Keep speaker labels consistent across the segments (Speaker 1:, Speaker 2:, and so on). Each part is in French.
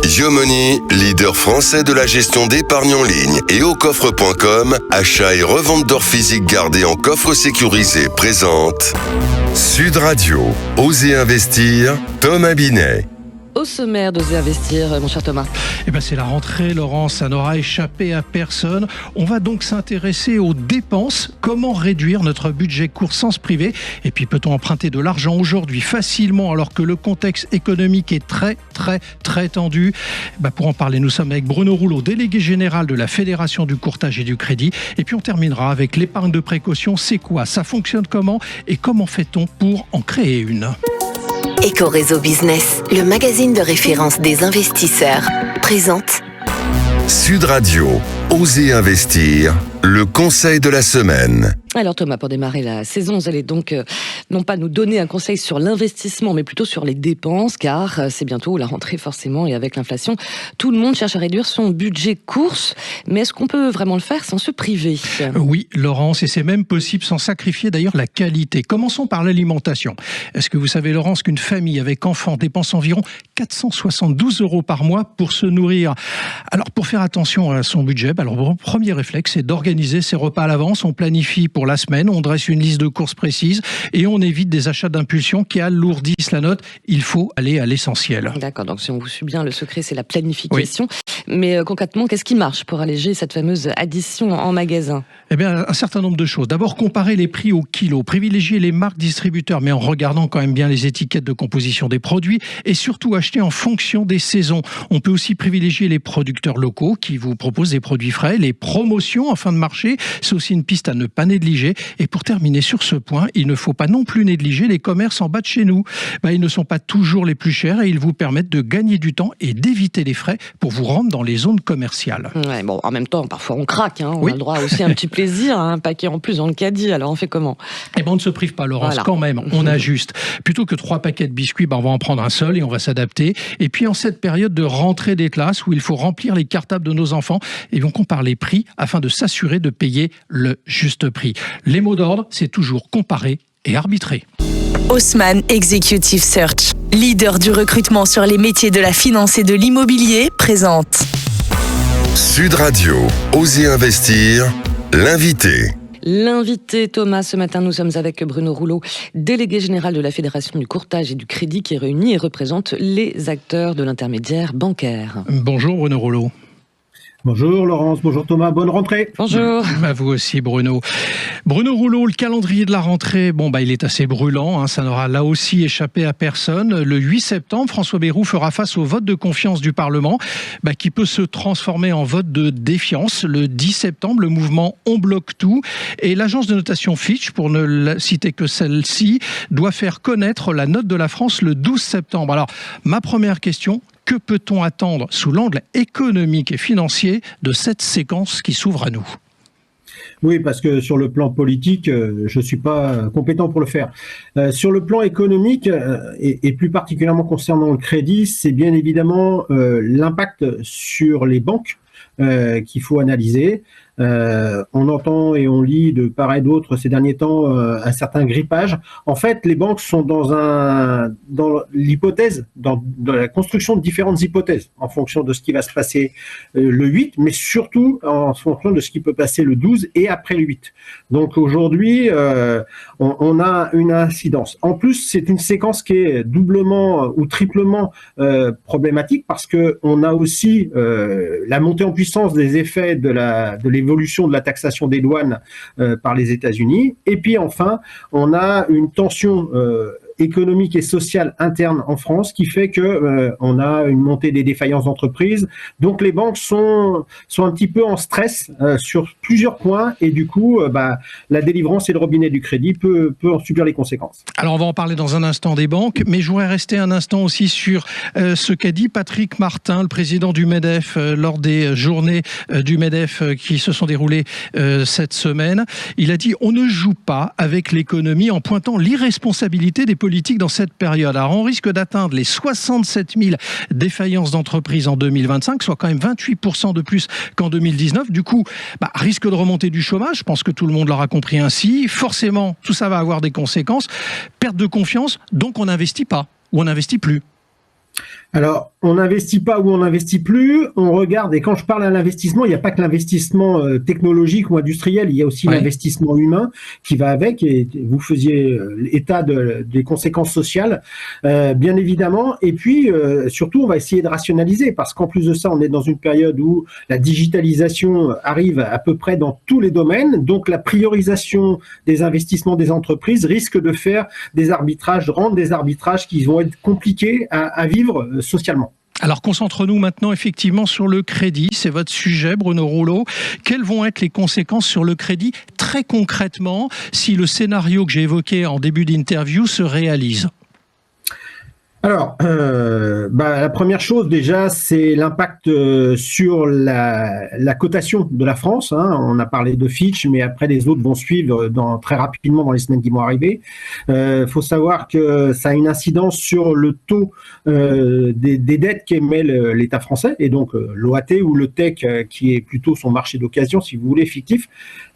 Speaker 1: Yomoni, leader français de la gestion d'épargne en ligne, et aucoffre.com, achat et revente d'or physique gardé en coffre sécurisé, présente Sud Radio, Osez investir, Thomas Binet.
Speaker 2: Au sommaire d'Oser investir, mon cher Thomas.
Speaker 3: C'est la rentrée, Laurence, ça n'aura échappé à personne. On va donc s'intéresser aux dépenses, comment réduire notre budget course sans se priver. Et puis peut-on emprunter de l'argent aujourd'hui facilement alors que le contexte économique est très tendu. Pour en parler, nous sommes avec Bruno Rouleau, délégué général de la Fédération du courtage et du crédit. Et puis on terminera avec l'épargne de précaution. C'est quoi? Ça fonctionne comment? Et comment fait-on pour en créer une?
Speaker 4: Ecoréseau Business, le magazine de référence des investisseurs, présente
Speaker 1: Sud Radio, Osez investir, le conseil de la semaine.
Speaker 2: Alors Thomas, pour démarrer la saison, vous allez donc non pas nous donner un conseil sur l'investissement, mais plutôt sur les dépenses, car c'est bientôt la rentrée forcément, et avec l'inflation, tout le monde cherche à réduire son budget course. Mais est-ce qu'on peut vraiment le faire sans se priver?
Speaker 3: Oui, Laurence, et c'est même possible sans sacrifier d'ailleurs la qualité. Commençons par l'alimentation. Est-ce que vous savez, Laurence, qu'une famille avec enfants dépense environ 472 € par mois pour se nourrir? Alors pour faire attention à son budget, le premier réflexe, c'est d'organiser ses repas à l'avance. On planifie pour la semaine, on dresse une liste de courses précises et on évite des achats d'impulsion qui alourdissent la note. Il faut aller à l'essentiel.
Speaker 2: D'accord, donc si on vous suit bien, le secret c'est la planification. Oui. Mais concrètement, qu'est-ce qui marche pour alléger cette fameuse addition en magasin?
Speaker 3: Un certain nombre de choses. D'abord, comparer les prix au kilo, privilégier les marques distributeurs, mais en regardant quand même bien les étiquettes de composition des produits, et surtout acheter en fonction des saisons. On peut aussi privilégier les producteurs locaux qui vous proposent des produits frais, les promotions en fin de marché, c'est aussi une piste à ne pas négliger. Et pour terminer sur ce point, il ne faut pas non plus négliger les commerces en bas de chez nous. Ils ne sont pas toujours les plus chers et ils vous permettent de gagner du temps et d'éviter les frais pour vous rendre dans les zones commerciales.
Speaker 2: Ouais, en même temps, parfois on craque, on a le droit aussi à un petit plaisir, un paquet en plus dans le caddie, alors on fait comment?
Speaker 3: On ne se prive pas, Laurence, quand même, on ajuste. Plutôt que 3 paquets de biscuits, on va en prendre un seul et on va s'adapter. Et puis en cette période de rentrée des classes où il faut remplir les cartables de nos enfants, on compare les prix afin de s'assurer de payer le juste prix. Les mots d'ordre, c'est toujours comparer et arbitrer.
Speaker 5: Haussmann Executive Search, leader du recrutement sur les métiers de la finance et de l'immobilier, présente
Speaker 1: Sud Radio, Osez investir, l'invité.
Speaker 2: L'invité, Thomas, ce matin, nous sommes avec Bruno Rouleau, délégué général de la Fédération du courtage et du crédit qui réunit et représente les acteurs de l'intermédiaire bancaire.
Speaker 3: Bonjour Bruno Rouleau.
Speaker 6: Bonjour Laurence, bonjour Thomas, bonne rentrée.
Speaker 2: Bonjour.
Speaker 3: À vous aussi Bruno. Bruno Rouleau, le calendrier de la rentrée, il est assez brûlant, ça n'aura là aussi échappé à personne. Le 8 septembre, François Bayrou fera face au vote de confiance du Parlement, qui peut se transformer en vote de défiance. Le 10 septembre, le mouvement On bloque tout et l'agence de notation Fitch, pour ne citer que celle-ci, doit faire connaître la note de la France le 12 septembre. Alors, ma première question, que peut-on attendre sous l'angle économique et financier de cette séquence qui s'ouvre à nous?
Speaker 6: Oui, parce que sur le plan politique, je ne suis pas compétent pour le faire. Sur le plan économique, et plus particulièrement concernant le crédit, c'est bien évidemment l'impact sur les banques qu'il faut analyser. On entend et on lit de part et d'autre ces derniers temps un certain grippage. En fait, les banques sont dans l'hypothèse, dans la construction de différentes hypothèses en fonction de ce qui va se passer le 8, mais surtout en fonction de ce qui peut passer le 12 et après le 8. Donc aujourd'hui, on a une incidence. En plus, c'est une séquence qui est doublement ou triplement problématique parce que on a aussi la montée en puissance des effets de l'évolution de la taxation des douanes par les États-Unis. Et puis enfin, on a une tension économique et sociale interne en France qui fait que on a une montée des défaillances d'entreprises. Donc les banques sont un petit peu en stress sur plusieurs points et du coup, la délivrance et le robinet du crédit peut en subir les conséquences.
Speaker 3: Alors on va en parler dans un instant des banques, mais je voudrais rester un instant aussi sur ce qu'a dit Patrick Martin, le président du MEDEF, lors des journées du MEDEF qui se sont déroulées cette semaine. Il a dit « On ne joue pas avec l'économie en pointant l'irresponsabilité des politiques dans cette période. » Alors on risque d'atteindre les 67 000 défaillances d'entreprises en 2025, soit quand même 28% de plus qu'en 2019. Du coup, risque de remonter du chômage, je pense que tout le monde l'aura compris ainsi. Forcément, tout ça va avoir des conséquences. Perte de confiance, donc on n'investit pas ou on n'investit plus.
Speaker 6: Alors, on n'investit pas ou on n'investit plus, on regarde, et quand je parle à l'investissement, il n'y a pas que l'investissement technologique ou industriel, il y a aussi l'investissement humain qui va avec, et vous faisiez état des conséquences sociales, bien évidemment, et puis surtout, on va essayer de rationaliser, parce qu'en plus de ça, on est dans une période où la digitalisation arrive à peu près dans tous les domaines, donc la priorisation des investissements des entreprises risque de faire des arbitrages, de rendre des arbitrages qui vont être compliqués à vivre socialement.
Speaker 3: Alors concentrons-nous maintenant effectivement sur le crédit, c'est votre sujet Bruno Rouleau. Quelles vont être les conséquences sur le crédit très concrètement si le scénario que j'ai évoqué en début d'interview se réalise ?
Speaker 6: Alors, la première chose déjà, c'est l'impact sur la cotation de la France. On a parlé de Fitch, mais après les autres vont suivre très rapidement dans les semaines qui vont arriver. Faut savoir que ça a une incidence sur le taux des dettes qu'émet l'État français, et donc l'OAT ou le TEC, qui est plutôt son marché d'occasion, si vous voulez, fictif.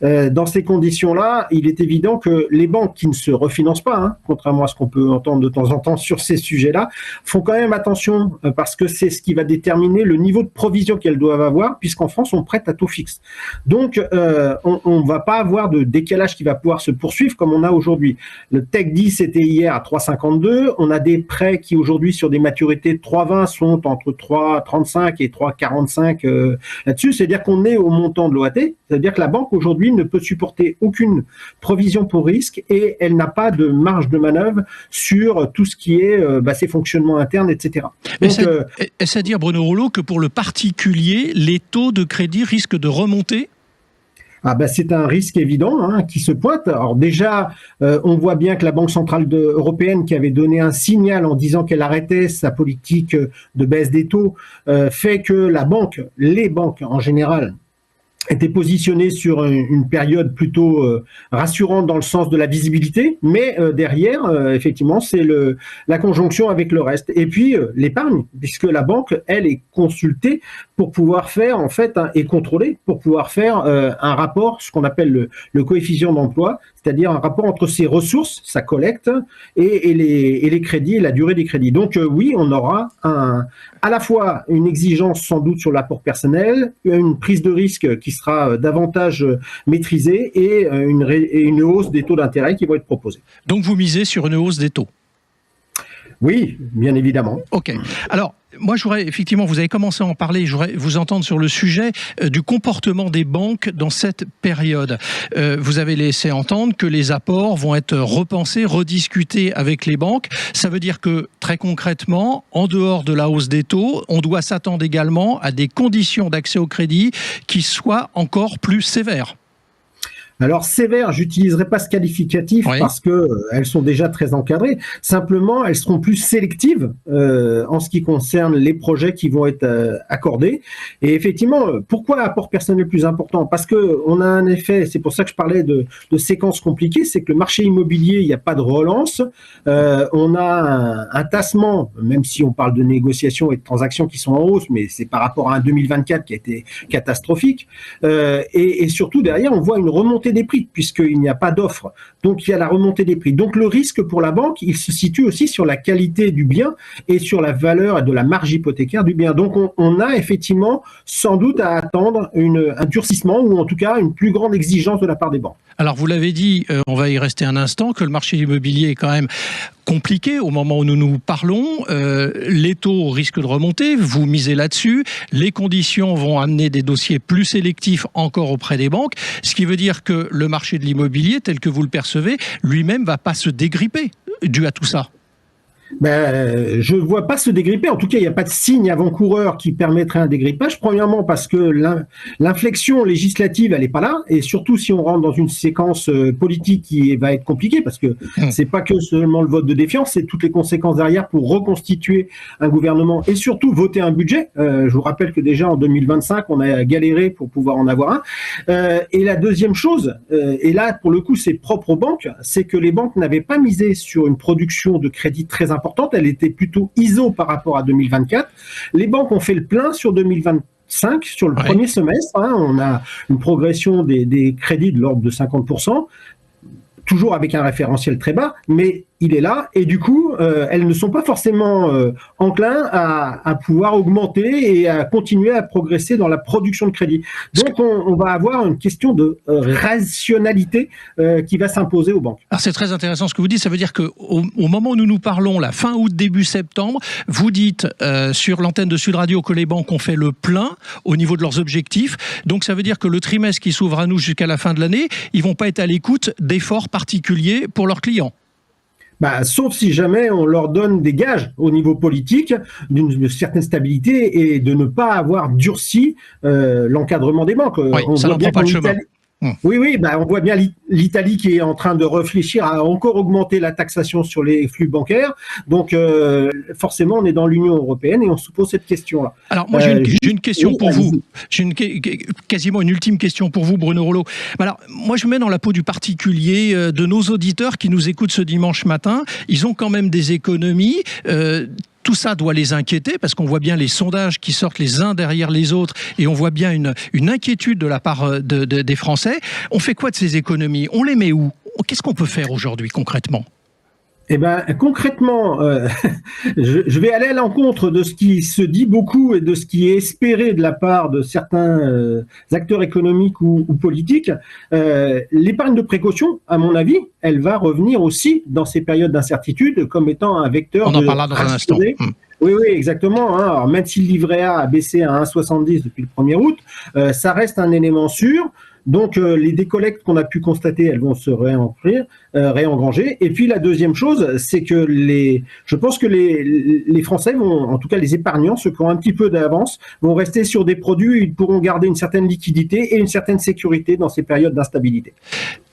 Speaker 6: Dans ces conditions-là, il est évident que les banques qui ne se refinancent pas, contrairement à ce qu'on peut entendre de temps en temps sur ces sujets-là, font quand même attention parce que c'est ce qui va déterminer le niveau de provision qu'elles doivent avoir, puisqu'en France, on prête à taux fixe. Donc, on ne va pas avoir de décalage qui va pouvoir se poursuivre comme on a aujourd'hui. Le TEC 10 était hier à 3,52. On a des prêts qui aujourd'hui, sur des maturités de 3,20, sont entre 3,35 et 3,45 là-dessus. C'est-à-dire qu'on est au montant de l'OAT. C'est-à-dire que la banque aujourd'hui ne peut supporter aucune provision pour risque et elle n'a pas de marge de manœuvre sur tout ce qui est ses fonctionnements internes, etc.
Speaker 3: Est-ce à dire, Bruno Rouleau, que pour le particulier, les taux de crédit risquent de remonter ?
Speaker 6: C'est un risque évident qui se pointe. Alors déjà, on voit bien que la Banque centrale européenne, qui avait donné un signal en disant qu'elle arrêtait sa politique de baisse des taux, fait que les banques en général, était positionné sur une période plutôt rassurante dans le sens de la visibilité, mais derrière, effectivement, c'est la conjonction avec le reste. Et puis, l'épargne, puisque la banque, elle, est consultée pour pouvoir faire, en fait, et contrôlée, pour pouvoir faire un rapport, ce qu'on appelle le coefficient d'emploi, c'est-à-dire un rapport entre ses ressources, sa collecte, et les crédits, et la durée des crédits. Donc oui, on aura à la fois une exigence sans doute sur l'apport personnel, une prise de risque qui sera davantage maîtrisée et une hausse des taux d'intérêt qui vont être proposés.
Speaker 3: Donc vous misez sur une hausse des taux ?
Speaker 6: Oui, bien évidemment.
Speaker 3: Ok. Alors, moi, effectivement, vous avez commencé à en parler, je voudrais vous entendre sur le sujet du comportement des banques dans cette période. Vous avez laissé entendre que les apports vont être repensés, rediscutés avec les banques. Ça veut dire que, très concrètement, en dehors de la hausse des taux, on doit s'attendre également à des conditions d'accès au crédit qui soient encore plus sévères.
Speaker 6: Alors sévère, j'utiliserai pas ce qualificatif parce que elles sont déjà très encadrées. Simplement, elles seront plus sélectives en ce qui concerne les projets qui vont être accordés. Et effectivement, pourquoi apport personnel plus important ? Parce que on a un effet, c'est pour ça que je parlais de séquences compliquées, c'est que le marché immobilier, il n'y a pas de relance. On a un tassement, même si on parle de négociations et de transactions qui sont en hausse, mais c'est par rapport à un 2024 qui a été catastrophique. Et surtout derrière, on voit une remontée des prix, puisqu'il n'y a pas d'offre. Donc, il y a la remontée des prix. Donc, le risque pour la banque, il se situe aussi sur la qualité du bien et sur la valeur et de la marge hypothécaire du bien. Donc, on a effectivement sans doute à attendre un durcissement ou en tout cas une plus grande exigence de la part des banques.
Speaker 3: Alors, vous l'avez dit, on va y rester un instant, que le marché immobilier est quand même compliqué au moment où nous nous parlons. Les taux risquent de remonter, vous misez là-dessus. Les conditions vont amener des dossiers plus sélectifs encore auprès des banques, ce qui veut dire que le marché de l'immobilier, tel que vous le percevez, lui-même va pas se dégripper dû à tout ça.
Speaker 6: Je vois pas se dégripper. En tout cas, il n'y a pas de signe avant-coureur qui permettrait un dégrippage. Premièrement, parce que l'inflexion législative, elle est pas là. Et surtout, si on rentre dans une séquence politique qui va être compliquée, parce que c'est pas que seulement le vote de défiance, c'est toutes les conséquences derrière pour reconstituer un gouvernement et surtout voter un budget. Je vous rappelle que déjà en 2025, on a galéré pour pouvoir en avoir un. Et la deuxième chose, et là, pour le coup, c'est propre aux banques, c'est que les banques n'avaient pas misé sur une production de crédit très importante. Elle était plutôt ISO par rapport à 2024. Les banques ont fait le plein sur 2025, sur le premier semestre. On a une progression des crédits de l'ordre de 50%, toujours avec un référentiel très bas, mais il est là, et du coup, elles ne sont pas forcément enclins à pouvoir augmenter et à continuer à progresser dans la production de crédit. Donc, on va avoir une question de rationalité qui va s'imposer aux banques.
Speaker 3: Alors c'est très intéressant ce que vous dites, ça veut dire qu'au moment où nous nous parlons, la fin août, début septembre, vous dites sur l'antenne de Sud Radio que les banques ont fait le plein au niveau de leurs objectifs, donc ça veut dire que le trimestre qui s'ouvre à nous jusqu'à la fin de l'année, ils vont pas être à l'écoute d'efforts particuliers pour leurs clients.
Speaker 6: Sauf si jamais on leur donne des gages au niveau politique d'une certaine stabilité et de ne pas avoir durci l'encadrement des banques.
Speaker 3: Oui,
Speaker 6: on
Speaker 3: ça
Speaker 6: voit
Speaker 3: n'en
Speaker 6: bien
Speaker 3: prend pas de
Speaker 6: qu'en
Speaker 3: chemin.
Speaker 6: Oui, on voit bien l'Italie qui est en train de réfléchir à encore augmenter la taxation sur les flux bancaires. Donc, forcément, on est dans l'Union européenne et on se pose cette question-là.
Speaker 3: Alors, moi, j'ai une question pour vous. J'ai quasiment une ultime question pour vous, Bruno Rouleau. Alors, moi, je me mets dans la peau du particulier de nos auditeurs qui nous écoutent ce dimanche matin. Ils ont quand même des économies. Tout ça doit les inquiéter parce qu'on voit bien les sondages qui sortent les uns derrière les autres et on voit bien une inquiétude de la part des Français. On fait quoi de ces économies? On les met où? Qu'est-ce qu'on peut faire aujourd'hui concrètement?
Speaker 6: Concrètement, je vais aller à l'encontre de ce qui se dit beaucoup et de ce qui est espéré de la part de certains acteurs économiques ou politiques. L'épargne de précaution, à mon avis, elle va revenir aussi dans ces périodes d'incertitude comme étant un vecteur.
Speaker 3: On en parlera dans un instant.
Speaker 6: Oui, exactement. Alors, même si le livret A a baissé à 1,70 depuis le 1er août, ça reste un élément sûr. Donc, les décollectes qu'on a pu constater, elles vont se réengranger. Et puis, la deuxième chose, c'est que je pense que les Français vont, en tout cas les épargnants, ceux qui ont un petit peu d'avance, vont rester sur des produits où ils pourront garder une certaine liquidité et une certaine sécurité dans ces périodes d'instabilité.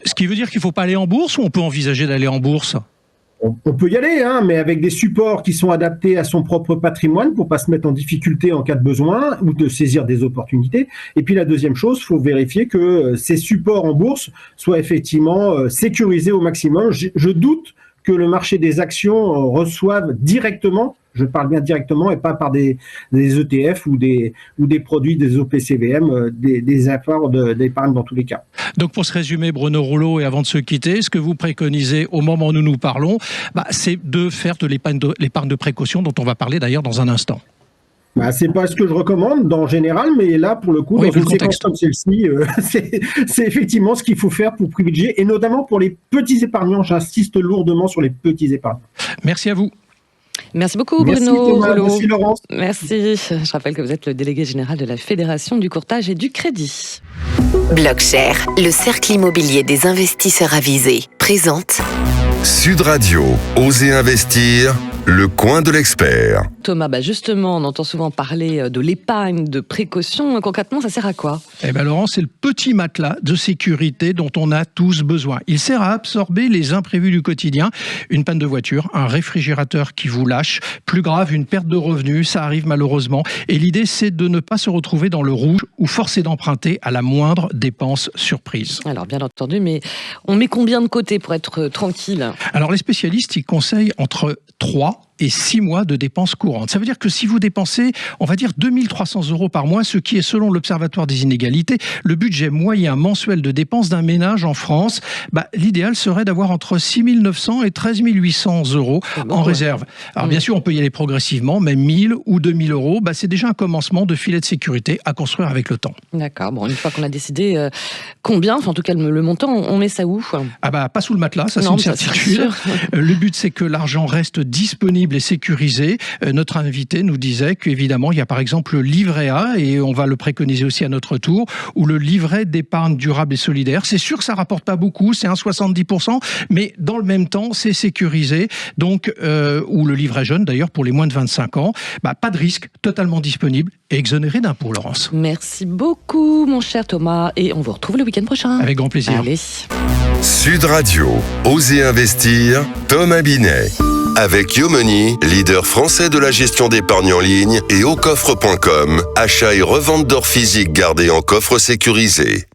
Speaker 3: Ce qui veut dire qu'il ne faut pas aller en bourse ou on peut envisager d'aller en bourse ?
Speaker 6: On peut y aller, mais avec des supports qui sont adaptés à son propre patrimoine pour pas se mettre en difficulté en cas de besoin ou de saisir des opportunités. Et puis la deuxième chose, il faut vérifier que ces supports en bourse soient effectivement sécurisés au maximum. Je doute que le marché des actions reçoive directement, je parle bien directement et pas par des ETF ou des produits des OPCVM, des efforts d'épargne dans tous les cas.
Speaker 3: Donc pour se résumer, Bruno Rouleau, et avant de se quitter, ce que vous préconisez au moment où nous nous parlons, c'est de faire de l'épargne de précaution dont on va parler d'ailleurs dans un instant.
Speaker 6: C'est pas ce que je recommande en général, mais là, pour le coup, dans une séquence comme celle-ci, c'est effectivement ce qu'il faut faire pour privilégier, et notamment pour les petits épargnants. J'insiste lourdement sur les petits épargnants.
Speaker 3: Merci à vous.
Speaker 2: Merci beaucoup, Bruno Rouleau.
Speaker 6: Merci, Laurence.
Speaker 2: Merci. Je rappelle que vous êtes le délégué général de la Fédération du courtage et du crédit.
Speaker 4: Blockshare, le cercle immobilier des investisseurs avisés, présente
Speaker 1: Sud Radio, Osez investir, le coin de l'expert.
Speaker 2: Thomas, justement, on entend souvent parler de l'épargne de précaution. Concrètement, ça sert à quoi ?
Speaker 3: Laurent, c'est le petit matelas de sécurité dont on a tous besoin. Il sert à absorber les imprévus du quotidien. Une panne de voiture, un réfrigérateur qui vous lâche, plus grave, une perte de revenus, ça arrive malheureusement. Et l'idée, c'est de ne pas se retrouver dans le rouge ou forcer d'emprunter à la moindre dépense surprise.
Speaker 2: Alors, bien entendu, mais on met combien de côté pour être tranquille ?
Speaker 3: Alors, les spécialistes, ils conseillent entre 3 et 6 mois de dépenses courantes. Ça veut dire que si vous dépensez, on va dire 2300 € par mois, ce qui est selon l'Observatoire des inégalités, le budget moyen mensuel de dépenses d'un ménage en France, l'idéal serait d'avoir entre 6 900 et 13 800 € en réserve. Alors bien sûr, on peut y aller progressivement, même 1000 ou 2000 €, c'est déjà un commencement de filet de sécurité à construire avec le temps.
Speaker 2: D'accord, une fois qu'on a décidé combien, en tout cas le montant, on met ça où ?
Speaker 3: Pas sous le matelas, ça c'est une certitude. Le but, c'est que l'argent reste disponible et sécurisé. Notre invité nous disait qu'évidemment, il y a par exemple le livret A, et on va le préconiser aussi à notre tour, ou le livret d'épargne durable et solidaire. C'est sûr que ça rapporte pas beaucoup, c'est 1,70%, mais dans le même temps, c'est sécurisé. Donc, ou le livret jeune d'ailleurs pour les moins de 25 ans. Pas de risque, totalement disponible et exonéré d'impôts, Laurence.
Speaker 2: Merci beaucoup, mon cher Thomas, et on vous retrouve le week-end prochain.
Speaker 3: Avec grand plaisir.
Speaker 2: Allez.
Speaker 1: Sud Radio, Osez investir, Thomas Binet. Avec Yomoni, leader français de la gestion d'épargne en ligne, et aucoffre.com, achat et revente d'or physique gardé en coffre sécurisé.